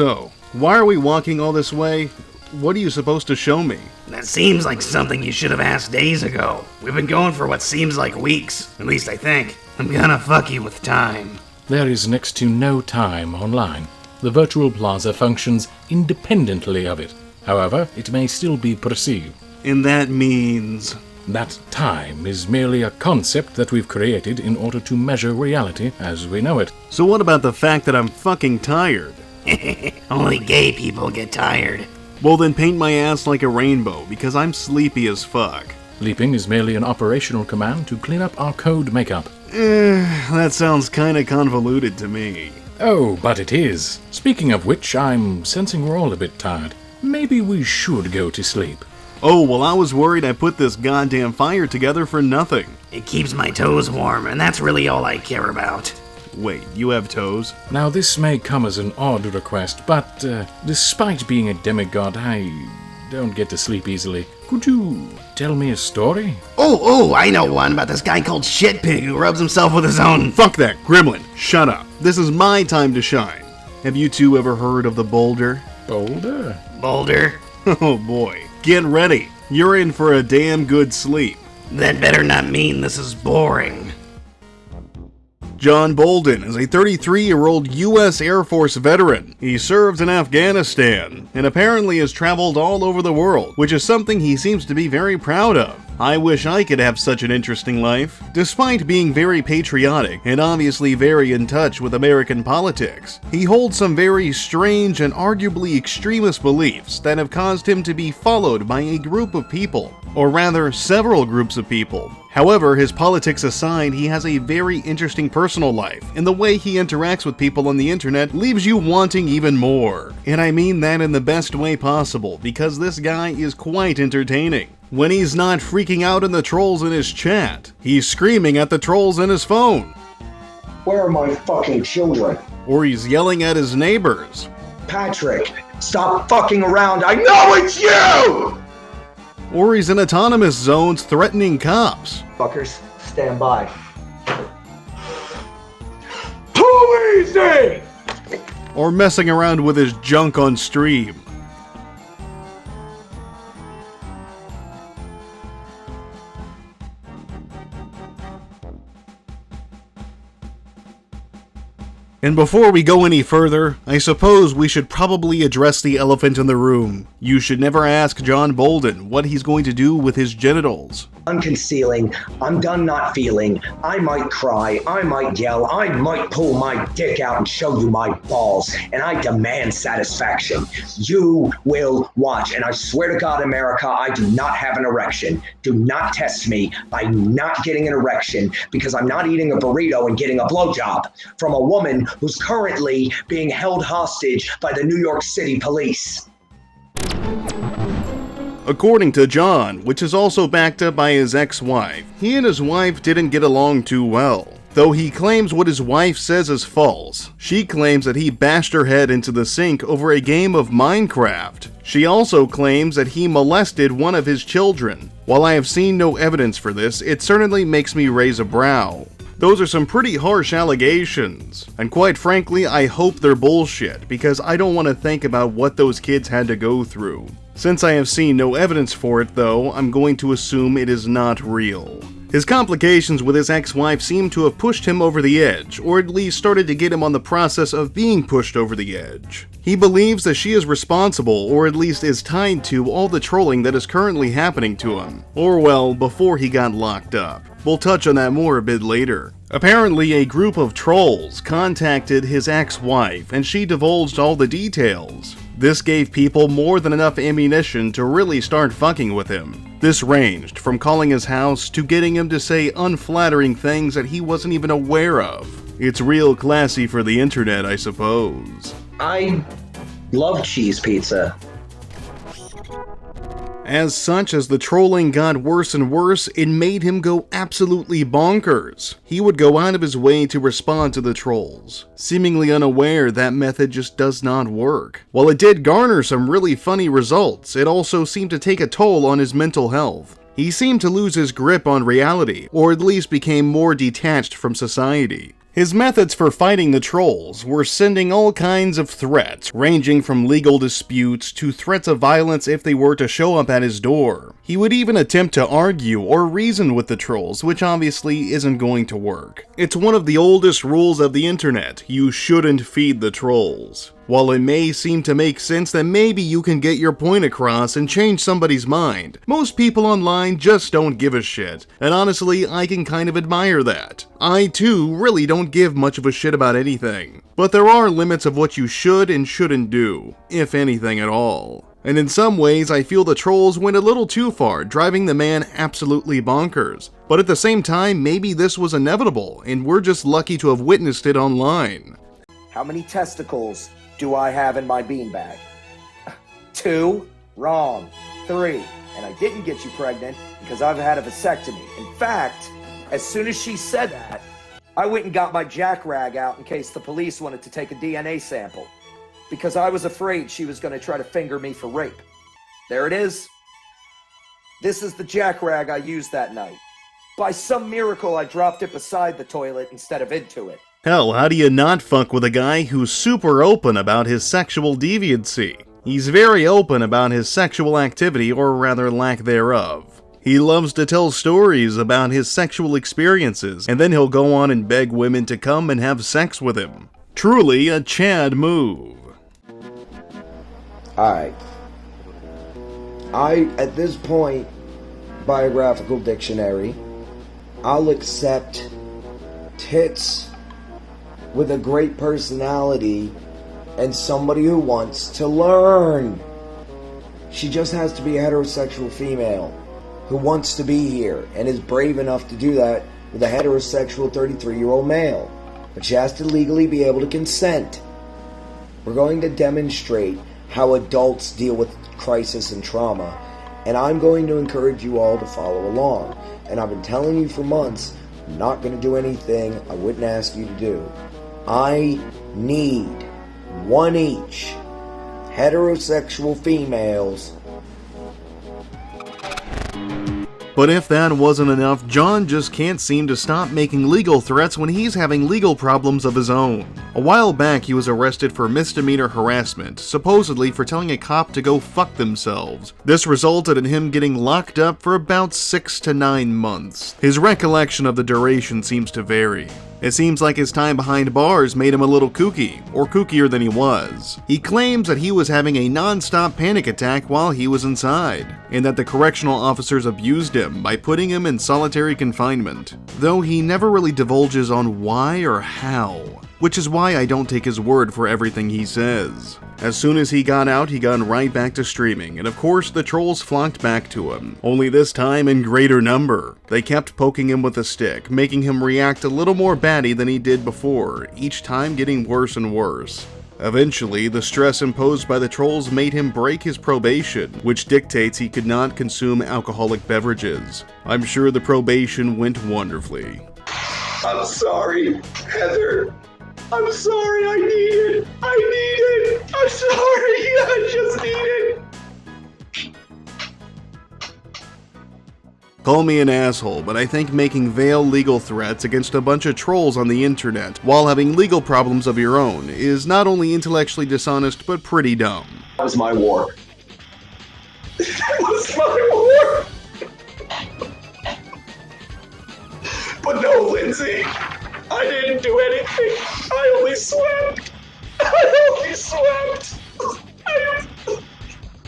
So, why are we walking all this way? What are you supposed to show me? That seems like something you should have asked days ago. We've been going for what seems like weeks. At least I think. I'm gonna fuck you with time. There is next to no time online. The virtual plaza functions independently of it. However, it may still be perceived. And that means... That time is merely a concept that we've created in order to measure reality as we know it. So what about the fact that I'm fucking tired? Only gay people get tired. Well then paint my ass like a rainbow, because I'm sleepy as fuck. Leaping is merely an operational command to clean up our code makeup. That sounds kinda convoluted to me. Oh, but it is. Speaking of which, I'm sensing we're all a bit tired. Maybe we should go to sleep. Oh, well I was worried I put this goddamn fire together for nothing. It keeps my toes warm, and that's really all I care about. Wait, you have toes? Now this may come as an odd request, but despite being a demigod, I don't get to sleep easily. Could you tell me a story? Oh, I know one about this guy called Shitpig who rubs himself with his own... Fuck that, Gremlin, shut up. This is my time to shine. Have you two ever heard of the Boulder? Boulder? Boulder? Oh boy, get ready. You're in for a damn good sleep. That better not mean this is boring. John Boulden is a 33-year-old U.S. Air Force veteran. He serves in Afghanistan, and apparently has traveled all over the world, which is something he seems to be very proud of. I wish I could have such an interesting life. Despite being very patriotic, and obviously very in touch with American politics, he holds some very strange and arguably extremist beliefs that have caused him to be followed by a group of people, or rather several groups of people. However, his politics aside, he has a very interesting personal life, and the way he interacts with people on the internet leaves you wanting even more. And I mean that in the best way possible, because this guy is quite entertaining. When he's not freaking out in the trolls in his chat, he's screaming at the trolls in his phone. Where are my fucking children? Or he's yelling at his neighbors. Patrick, stop fucking around, I know it's you! Or he's in autonomous zones threatening cops. Fuckers, stand by. Too easy! Or messing around with his junk on stream. And before we go any further, I suppose we should probably address the elephant in the room. You should never ask John Boulden what he's going to do with his genitals. Unconcealing, I'm done not feeling. I might cry, I might yell, I might pull my dick out and show you my balls, and I demand satisfaction. You will watch, and I swear to God, America, I do not have an erection. Do not test me by not getting an erection, because I'm not eating a burrito and getting a blowjob from a woman who's currently being held hostage by the New York City police. According to John, which is also backed up by his ex-wife, he and his wife didn't get along too well. Though he claims what his wife says is false. She claims that he bashed her head into the sink over a game of Minecraft. She also claims that he molested one of his children. While I have seen no evidence for this, it certainly makes me raise a brow. Those are some pretty harsh allegations, and quite frankly, I hope they're bullshit, because I don't want to think about what those kids had to go through. Since I have seen no evidence for it though, I'm going to assume it is not real. His complications with his ex-wife seem to have pushed him over the edge, or at least started to get him on the process of being pushed over the edge. He believes that she is responsible, or at least is tied to, all the trolling that is currently happening to him. Or well, before he got locked up. We'll touch on that more a bit later. Apparently, a group of trolls contacted his ex-wife, and she divulged all the details. This gave people more than enough ammunition to really start fucking with him. This ranged from calling his house to getting him to say unflattering things that he wasn't even aware of. It's real classy for the internet, I suppose. I love cheese pizza. As such, as the trolling got worse and worse, it made him go absolutely bonkers. He would go out of his way to respond to the trolls, seemingly unaware that method just does not work. While it did garner some really funny results, it also seemed to take a toll on his mental health. He seemed to lose his grip on reality, or at least became more detached from society. His methods for fighting the trolls were sending all kinds of threats, ranging from legal disputes to threats of violence if they were to show up at his door. He would even attempt to argue or reason with the trolls, which obviously isn't going to work. It's one of the oldest rules of the internet: you shouldn't feed the trolls. While it may seem to make sense that maybe you can get your point across and change somebody's mind, most people online just don't give a shit, and honestly, I can kind of admire that. I too really don't give much of a shit about anything, but there are limits of what you should and shouldn't do, if anything at all. And in some ways, I feel the trolls went a little too far, driving the man absolutely bonkers. But at the same time, maybe this was inevitable, and we're just lucky to have witnessed it online. How many testicles do I have in my beanbag? 2? Wrong. 3. And I didn't get you pregnant because I've had a vasectomy. In fact, as soon as she said that, I went and got my jack rag out in case the police wanted to take a DNA sample, because I was afraid she was going to try to finger me for rape. There it is. This is the jack rag I used that night. By some miracle, I dropped it beside the toilet instead of into it. Hell, how do you not fuck with a guy who's super open about his sexual deviancy? He's very open about his sexual activity, or rather lack thereof. He loves to tell stories about his sexual experiences, and then he'll go on and beg women to come and have sex with him. Truly a Chad move. Alright. At this point, biographical dictionary, I'll accept tits with a great personality and somebody who wants to learn. She just has to be a heterosexual female who wants to be here and is brave enough to do that with a heterosexual 33-year-old male. But she has to legally be able to consent. We're going to demonstrate how adults deal with crisis and trauma, and I'm going to encourage you all to follow along. And I've been telling you for months, I'm not going to do anything I wouldn't ask you to do. I need one each heterosexual females. But if that wasn't enough, John just can't seem to stop making legal threats when he's having legal problems of his own. A while back, he was arrested for misdemeanor harassment, supposedly for telling a cop to go fuck themselves. This resulted in him getting locked up for about 6 to 9 months. His recollection of the duration seems to vary. It seems like his time behind bars made him a little kooky, or kookier than he was. He claims that he was having a non-stop panic attack while he was inside, and that the correctional officers abused him by putting him in solitary confinement, though he never really divulges on why or how, which is why I don't take his word for everything he says. As soon as he got out, he got right back to streaming, and of course the trolls flocked back to him, only this time in greater number. They kept poking him with a stick, making him react a little more batty than he did before, each time getting worse and worse. Eventually, the stress imposed by the trolls made him break his probation, which dictates he could not consume alcoholic beverages. I'm sure the probation went wonderfully. I'm sorry, Heather. I'm sorry, I need it. I'm sorry, I just need it. Call me an asshole, but I think making veiled legal threats against a bunch of trolls on the internet while having legal problems of your own is not only intellectually dishonest, but pretty dumb. That was my war. That was my war. But no, Lindsay, I didn't do anything. I only slept.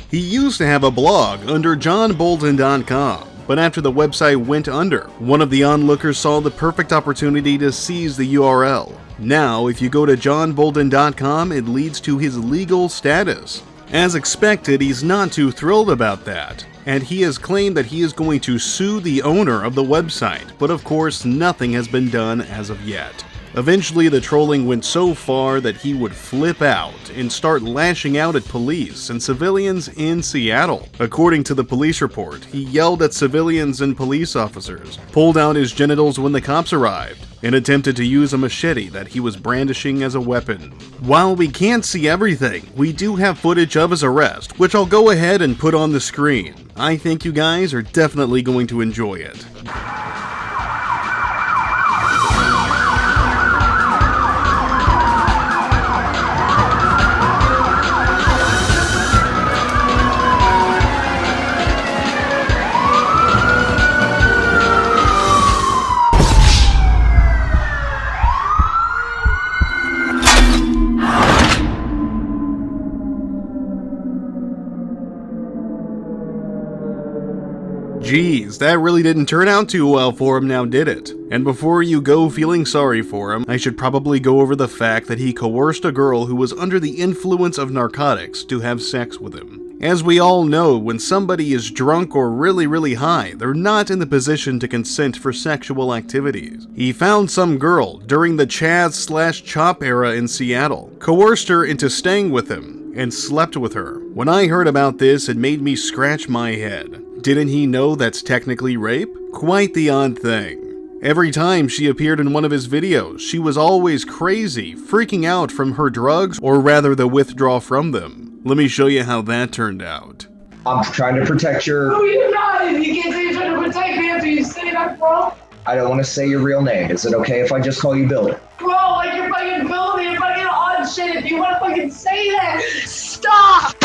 He used to have a blog under johnboulden.com, but after the website went under, one of the onlookers saw the perfect opportunity to seize the URL. Now, if you go to johnboulden.com, it leads to his legal status. As expected, he's not too thrilled about that, and he has claimed that he is going to sue the owner of the website, but of course nothing has been done as of yet. Eventually, the trolling went so far that he would flip out and start lashing out at police and civilians in Seattle. According to the police report, he yelled at civilians and police officers, pulled out his genitals when the cops arrived, and attempted to use a machete that he was brandishing as a weapon. While we can't see everything, we do have footage of his arrest, which I'll go ahead and put on the screen. I think you guys are definitely going to enjoy it. Geez, that really didn't turn out too well for him now, did it? And before you go feeling sorry for him, I should probably go over the fact that he coerced a girl who was under the influence of narcotics to have sex with him. As we all know, when somebody is drunk or really high, they're not in the position to consent for sexual activities. He found some girl during the Chaz/Chop era in Seattle, coerced her into staying with him, and slept with her. When I heard about this, it made me scratch my head. Didn't he know that's technically rape? Quite the odd thing. Every time she appeared in one of his videos, she was always crazy, freaking out from her drugs, or rather the withdrawal from them. Let me show you how that turned out. I'm trying to protect your... No, you're not! You can't say you're trying to protect me after you say that, bro! I don't want to say your real name. Is it okay if I just call you Boulden? Bro, like you're fucking building and fucking odd shit. If you want to fucking say that, stop!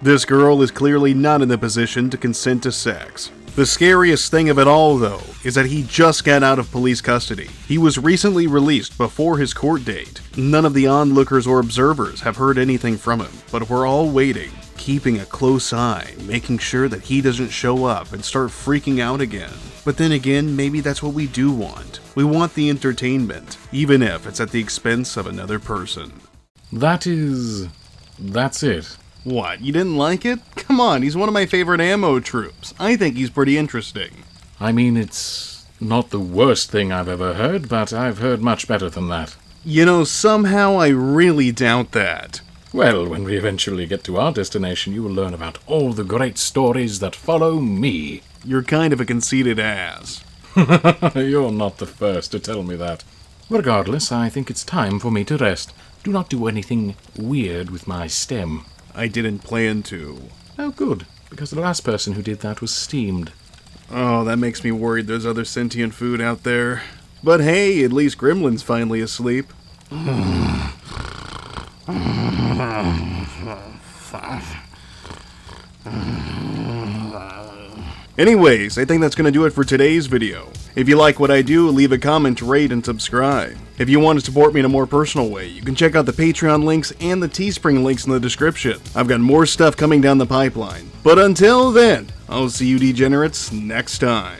This girl is clearly not in the position to consent to sex. The scariest thing of it all, though, is that he just got out of police custody. He was recently released before his court date. None of the onlookers or observers have heard anything from him, but we're all waiting, keeping a close eye, making sure that he doesn't show up and start freaking out again. But then again, maybe that's what we do want. We want the entertainment, even if it's at the expense of another person. That's it. What, you didn't like it? Come on, he's one of my favorite ammo troops. I think he's pretty interesting. I mean, it's not the worst thing I've ever heard, but I've heard much better than that. You know, somehow I really doubt that. Well, when we eventually get to our destination, you will learn about all the great stories that follow me. You're kind of a conceited ass. You're not the first to tell me that. Regardless, I think it's time for me to rest. Do not do anything weird with my stem. I didn't plan to. Oh, good, because the last person who did that was steamed. Oh, that makes me worried there's other sentient food out there. But hey, at least Gremlin's finally asleep. Anyways, I think that's going to do it for today's video. If you like what I do, leave a comment, rate, and subscribe. If you want to support me in a more personal way, you can check out the Patreon links and the Teespring links in the description. I've got more stuff coming down the pipeline. But until then, I'll see you degenerates next time.